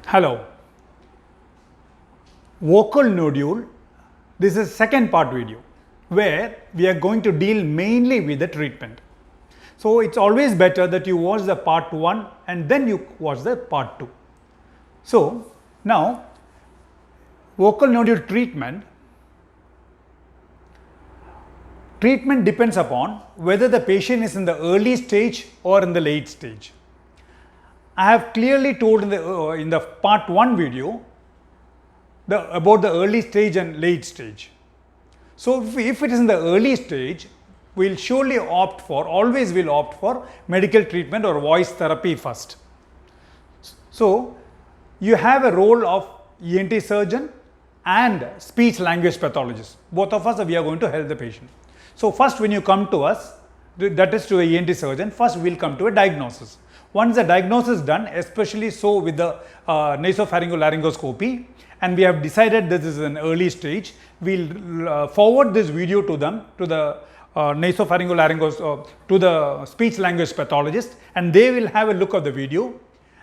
Hello. Vocal nodule. This is second part video where we are going to deal mainly with the treatment. So it's always better that you watch the part 1 and then you watch the part 2. So now vocal nodule treatment depends upon whether the patient is in the early stage or in the late stage. I have clearly told in the part 1 video about the early stage and late stage. So if it is in the early stage, we'll surely always will opt for medical treatment or voice therapy first. So you have a role of ENT surgeon and speech language pathologist. Both of us, we are going to help the patient. So first when you come to us, that is to a ENT surgeon, first we'll come to a diagnosis. Once the diagnosis is done, especially so with the nasopharyngeal laryngoscopy, and we have decided this is an early stage, we'll forward this video to them, to the nasopharyngeal laryngoscopy, to the speech language pathologist, and they will have a look of the video.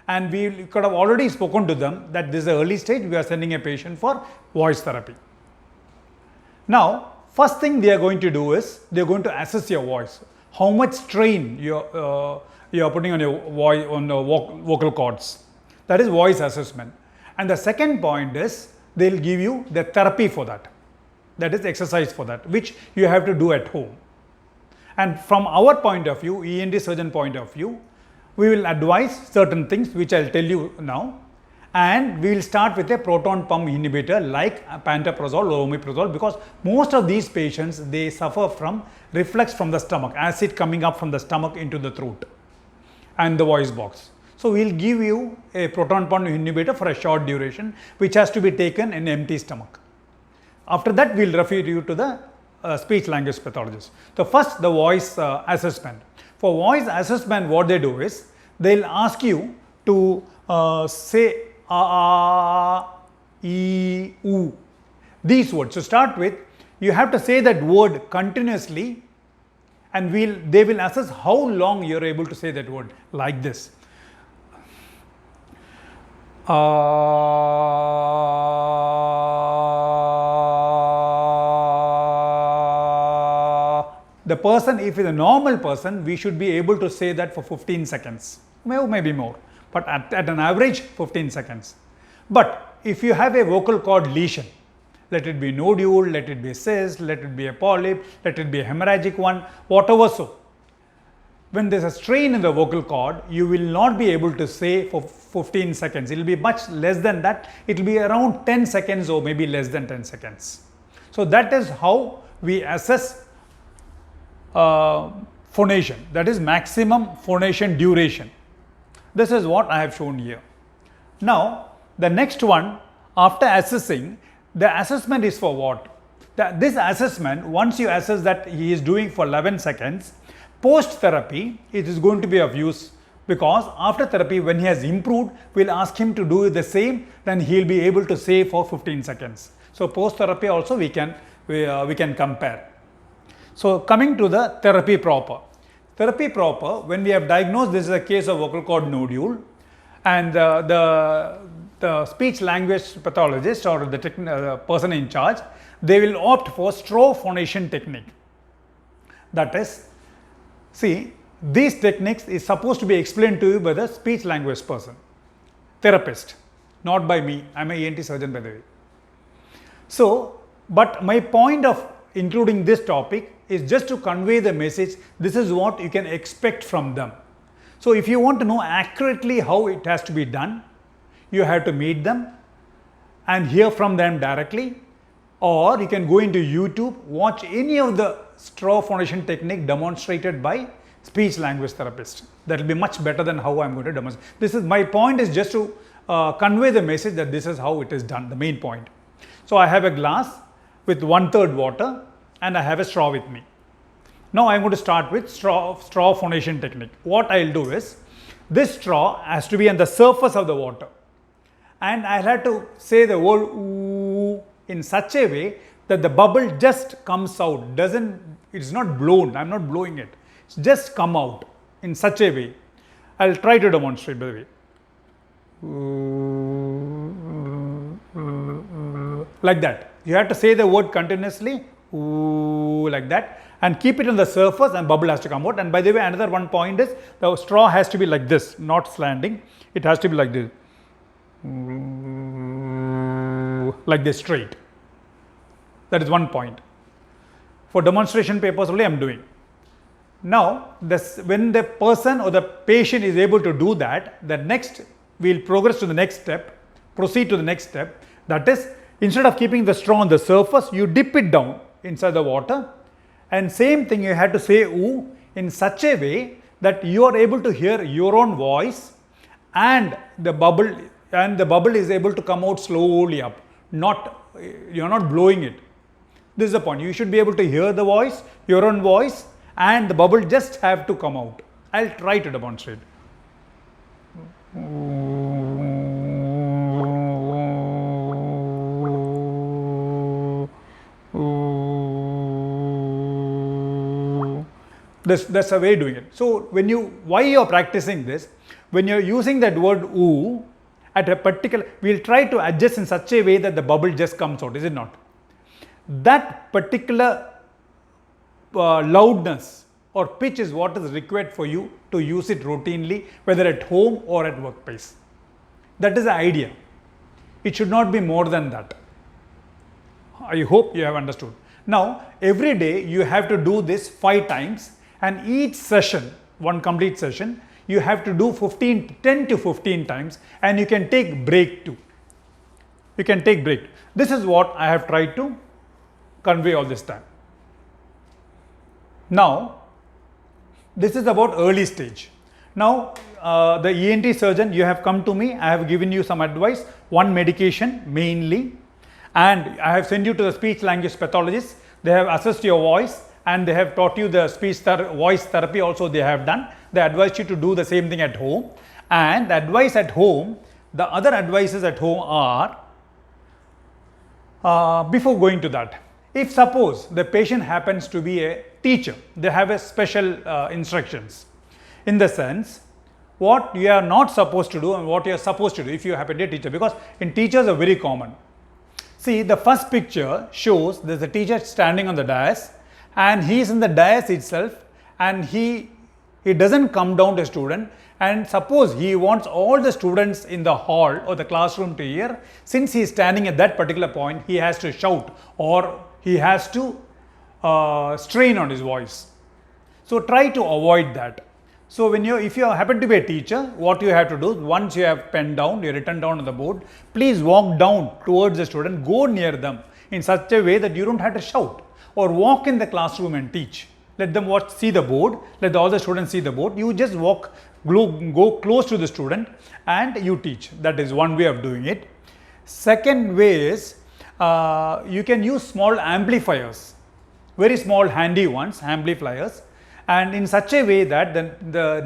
And we could have already spoken to them that this is the early stage, we are sending a patient for voice therapy. Now, first thing they are going to do is, they are going to assess your voice. How much strain you are putting on your voice, on the vocal cords. That is voice assessment. And the second point is, they will give you the therapy for that. That is exercise for that, which you have to do at home. And from our point of view, ENT surgeon point of view, we will advise certain things which I will tell you now. And we will start with a proton pump inhibitor like pantoprazole or omeprazole, because most of these patients, they suffer from reflux from the stomach, acid coming up from the stomach into the throat and the voice box. So we will give you a proton pump inhibitor for a short duration, which has to be taken in empty stomach. After that, we will refer you to the speech language pathologist. So first, the voice assessment. For voice assessment, what they do is, they will ask you to say e, u. These words. To start with, you have to say that word continuously, and they will assess how long you are able to say that word, like this. The person, if it's a normal person, we should be able to say that for 15 seconds, maybe more, but at an average 15 seconds. But if you have a vocal cord lesion, let it be nodule, let it be a cyst, let it be a polyp, let it be a hemorrhagic one, whatever so. When there is a strain in the vocal cord, you will not be able to say for 15 seconds. It will be much less than that. It will be around 10 seconds or maybe less than 10 seconds. So that is how we assess phonation, that is maximum phonation duration. This is what I have shown here. Now, the next one, after assessing, the assessment is for what? This assessment, once you assess that he is doing for 11 seconds, post therapy, it is going to be of use, because after therapy, when he has improved, we will ask him to do the same, then he will be able to say for 15 seconds. So post therapy also we can compare. So coming to the therapy proper. Therapy proper, when we have diagnosed this is a case of vocal cord nodule, and the speech language pathologist or the person in charge, they will opt for straw phonation technique. That is, see, these techniques is supposed to be explained to you by the speech language person, therapist, not by me. I am an ENT surgeon, by the way. So, but my point of including this topic is just to convey the message, this is what you can expect from them. So if you want to know accurately how it has to be done, you have to meet them and hear from them directly, or you can go into YouTube, watch any of the straw phonation technique demonstrated by speech language therapist. That will be much better than how I am going to demonstrate. This is my point, is just to convey the message that this is how it is done, the main point. So I have a glass with 1/3 water and I have a straw with me. Now I am going to start with straw phonation technique. What I will do is, this straw has to be on the surface of the water, and I will have to say the word ooh in such a way that the bubble just comes out, it's not blown, I am not blowing it, it's just come out in such a way. I will try to demonstrate, by the way. like that. You have to say the word continuously, ooh, like that, and keep it on the surface and bubble has to come out. And by the way, another one point is the straw has to be like this, not slanting. It has to be like this, like this, straight. That is one point. For demonstration papers only I am doing. Now, when the person or the patient is able to do that, the next we will progress to the next step, proceed to the next step. That is, instead of keeping the straw on the surface, you dip it down inside the water, and same thing you have to say ooh in such a way that you are able to hear your own voice, and the bubble is able to come out slowly up. You are not blowing it. This is the point. You should be able to hear the voice, your own voice, and the bubble just have to come out. I'll try to demonstrate. That's a way of doing it. So why you are practicing this, when you are using that word ooh at a particular, we will try to adjust in such a way that the bubble just comes out, is it not? That particular loudness or pitch is what is required for you to use it routinely, whether at home or at workplace. That is the idea. It should not be more than that. I hope you have understood. Now, every day you have to do this 5 times, and each session, one complete session, you have to do 10 to 15 times, and you can take break too. You can take break. This is what I have tried to convey all this time. Now, this is about early stage. Now, the ENT surgeon, you have come to me, I have given you some advice, one medication mainly, and I have sent you to the speech language pathologist. They have assessed your voice and they have taught you the voice therapy also they have done. They advise you to do the same thing at home, and the advice at home, the other advices at home are, before going to that, if suppose the patient happens to be a teacher, they have a special instructions, in the sense what you are not supposed to do and what you are supposed to do if you happen to be a teacher, because in teachers are very common. See, the first picture shows there is a teacher standing on the dais, and he is in the dais itself, and he doesn't come down to a student, and suppose he wants all the students in the hall or the classroom to hear. Since he is standing at that particular point, he has to shout or he has to strain on his voice. So try to avoid that. So if you happen to be a teacher, what you have to do, once you have penned down, you written down on the board, please walk down towards the student, go near them in such a way that you don't have to shout, or walk in the classroom and teach. Let them see the board, let all the students see the board. You just go close to the student and you teach. That is one way of doing it. Second way is, you can use small amplifiers, very small handy ones, amplifiers, and in such a way that the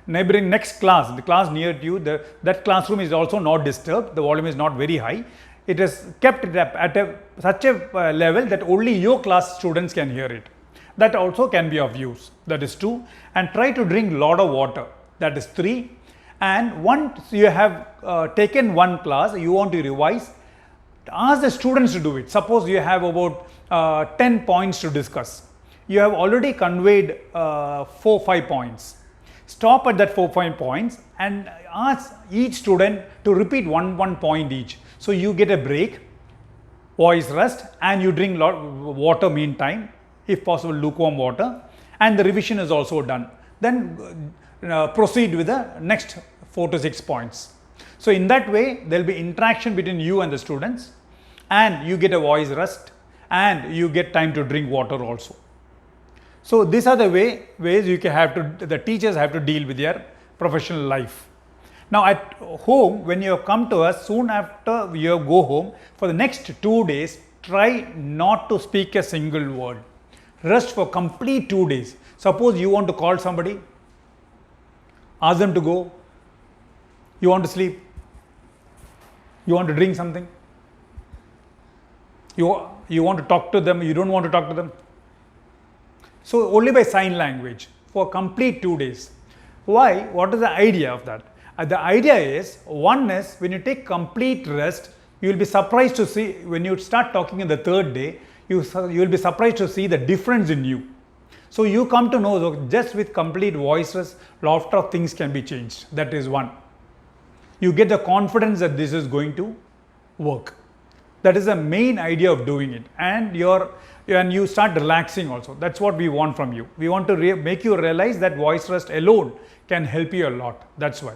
neighboring next class, the class near to you, that classroom is also not disturbed, the volume is not very high. It is kept at such a level that only your class students can hear it. That also can be of use. That is 2. And try to drink lot of water. That is 3. And once you have taken one class, you want to revise, ask the students to do it. Suppose you have about 10 points to discuss. You have already conveyed 4-5 points. Stop at that 4-5 points and ask each student to repeat one point each. So you get a break, voice rest, and you drink water meantime, if possible lukewarm water, and the revision is also done. Then proceed with the next 4 to 6 points. So in that way, there will be interaction between you and the students, and you get a voice rest, and you get time to drink water also. So these are the ways the teachers have to deal with their professional life. Now at home, when you have come to us, soon after you go home, for the next 2 days, try not to speak a single word. Rest for complete 2 days. Suppose you want to call somebody, ask them to go, you want to sleep, you want to drink something, you want to talk to them, you don't want to talk to them. So only by sign language for complete 2 days. Why? What is the idea of that? The idea is, one is when you take complete rest, You will be surprised to see when you start talking in the third day, you will be surprised to see the difference in you. So you come to know that just with complete voice rest, lot of things can be changed. That is one. You get the confidence that this is going to work. That is the main idea of doing it, and you start relaxing also. That's what we want from you. We want to make you realize that voice rest alone can help you a lot. That's why.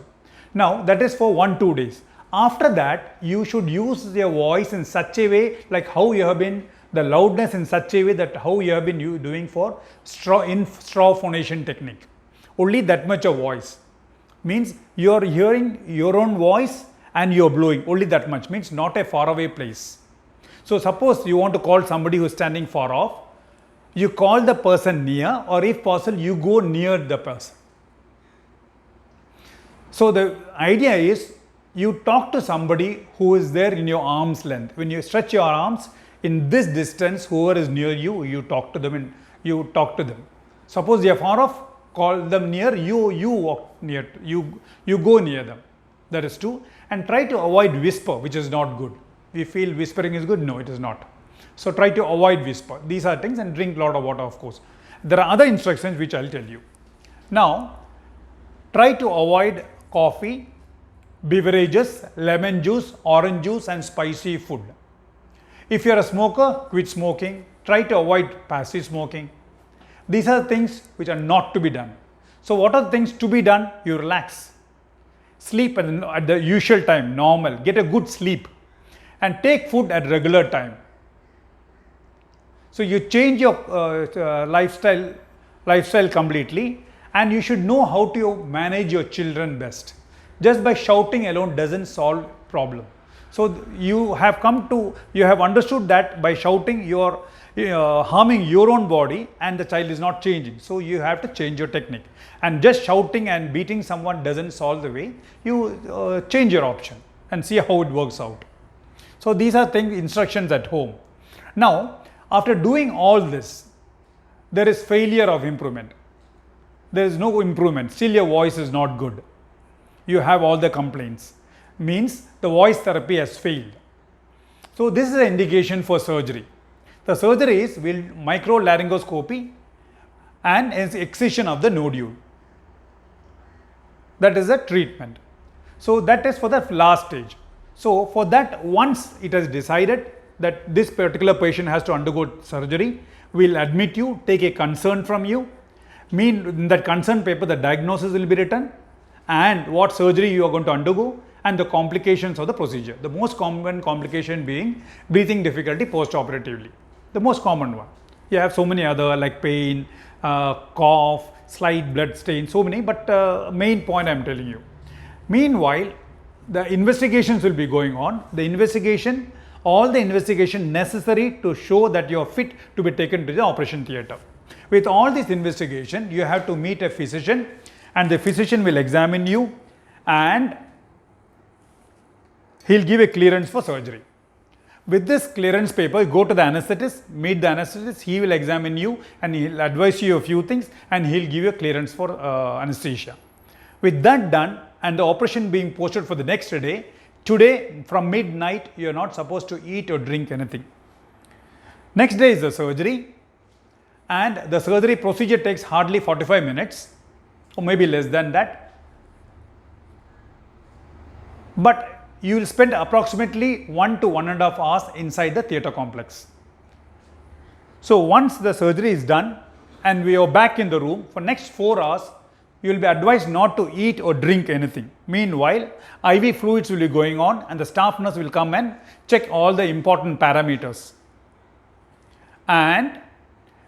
Now that is for 1-2 days. After that, you should use your voice in such a way, like how you have been, the loudness in such a way that how you have been doing for straw phonation technique. Only that much of voice means you are hearing your own voice and you are blowing. Only that much means not a far away place. So suppose you want to call somebody who is standing far off, you call the person near, or if possible you go near the person. So the idea is you talk to somebody who is there in your arm's length. When you stretch your arms in this distance, whoever is near you, you talk to them and you talk to them. Suppose they are far off, call them near, you walk near, you go near them. That is 2. And try to avoid whisper, which is not good. We feel whispering is good. No, it is not. So try to avoid whisper. These are things, and drink a lot of water, of course. There are other instructions which I'll tell you. Now, try to avoid coffee, beverages, lemon juice, orange juice, and spicy food. If you are a smoker, quit smoking. Try to avoid passive smoking. These are things which are not to be done. So what are the things to be done? You relax. Sleep at the usual time, normal. Get a good sleep. And take food at regular time. So you change your lifestyle completely, and you should know how to manage your children best. Just by shouting alone doesn't solve problem. So you have understood that by shouting you are harming your own body and the child is not changing. So you have to change your technique. And just shouting and beating someone doesn't solve the way. You change your option and see how it works out. So these are instructions at home. Now, after doing all this, there is failure of improvement. There is no improvement. Still your voice is not good. You have all the complaints. Means the voice therapy has failed. So this is an indication for surgery. The surgery is microlaryngoscopy and excision of the nodule. That is the treatment. So that is for the last stage. So for that, once it is decided that this particular patient has to undergo surgery, we will admit you, take a consent from you. In that consent paper, the diagnosis will be written and what surgery you are going to undergo and the complications of the procedure. The most common complication being breathing difficulty post-operatively. The most common one. You have so many other like pain, cough, slight blood stain, so many, but main point I am telling you. Meanwhile, the investigations will be going on. All the investigation necessary to show that you are fit to be taken to the operation theatre. With all this investigation, you have to meet a physician and the physician will examine you and he'll give a clearance for surgery. With this clearance paper, go to the anesthetist, meet the anesthetist, he will examine you and he'll advise you a few things and he'll give you a clearance for anesthesia. With that done and the operation being posted for the next day, today from midnight you are not supposed to eat or drink anything. Next day is the surgery and the surgery procedure takes hardly 45 minutes or maybe less than that. But you will spend approximately 1 to 1.5 hours inside the theatre complex. So once the surgery is done and we are back in the room, for next 4 hours, you will be advised not to eat or drink anything. Meanwhile, IV fluids will be going on and the staff nurse will come and check all the important parameters. And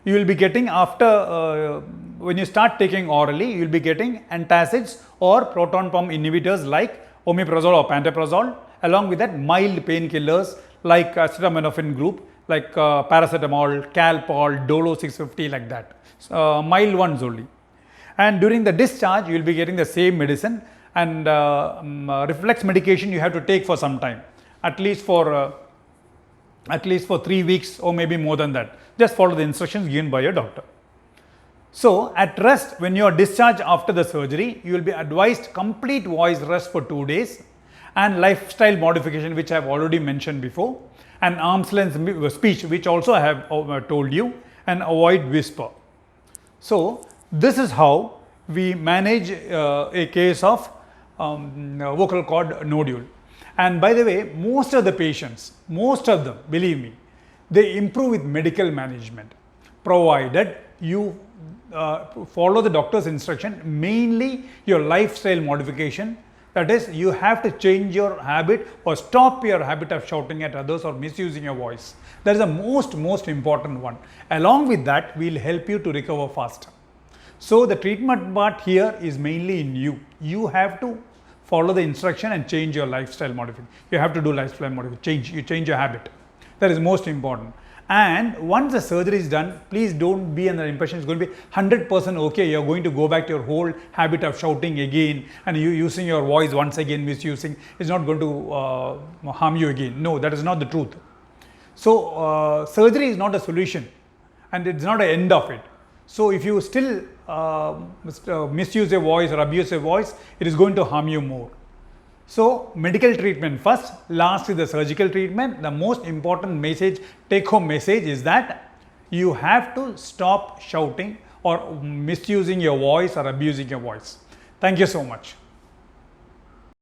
you will be getting when you start taking orally, you will be getting antacids or proton pump inhibitors like omeprazole or pantoprazole, along with that mild painkillers like acetaminophen group, like paracetamol, Calpol, Dolo 650, like that. Mild ones only. And during the discharge, you will be getting the same medicine and reflex medication you have to take for some time, at least for 3 weeks or maybe more than that. Just follow the instructions given by your doctor. So at rest, when you are discharged after the surgery, you will be advised complete voice rest for 2 days and lifestyle modification, which I have already mentioned before, and arm's length speech, which also I have told you, and avoid whisper. So this is how we manage a case of vocal cord nodule. And by the way, most of the patients, most of them, believe me, they improve with medical management, provided you follow the doctor's instruction, mainly your lifestyle modification. That is, you have to change your habit or stop your habit of shouting at others or misusing your voice. That is the most important one. Along with that, we will help you to recover faster. So the treatment part here is mainly in you. You have to follow the instruction and change your lifestyle modification. You have to do lifestyle modification. You change your habit. That is most important. And once the surgery is done, please don't be under the impression it's going to be 100% okay. You're going to go back to your whole habit of shouting again and you using your voice once again, misusing. It's not going to harm you again. No, that is not the truth. So surgery is not a solution and it's not the end of it. So if you still misuse your voice or abuse your voice, it is going to harm you more. So medical treatment first, last is the surgical treatment. The most important message, take home message, is that you have to stop shouting or misusing your voice or abusing your voice. Thank you so much.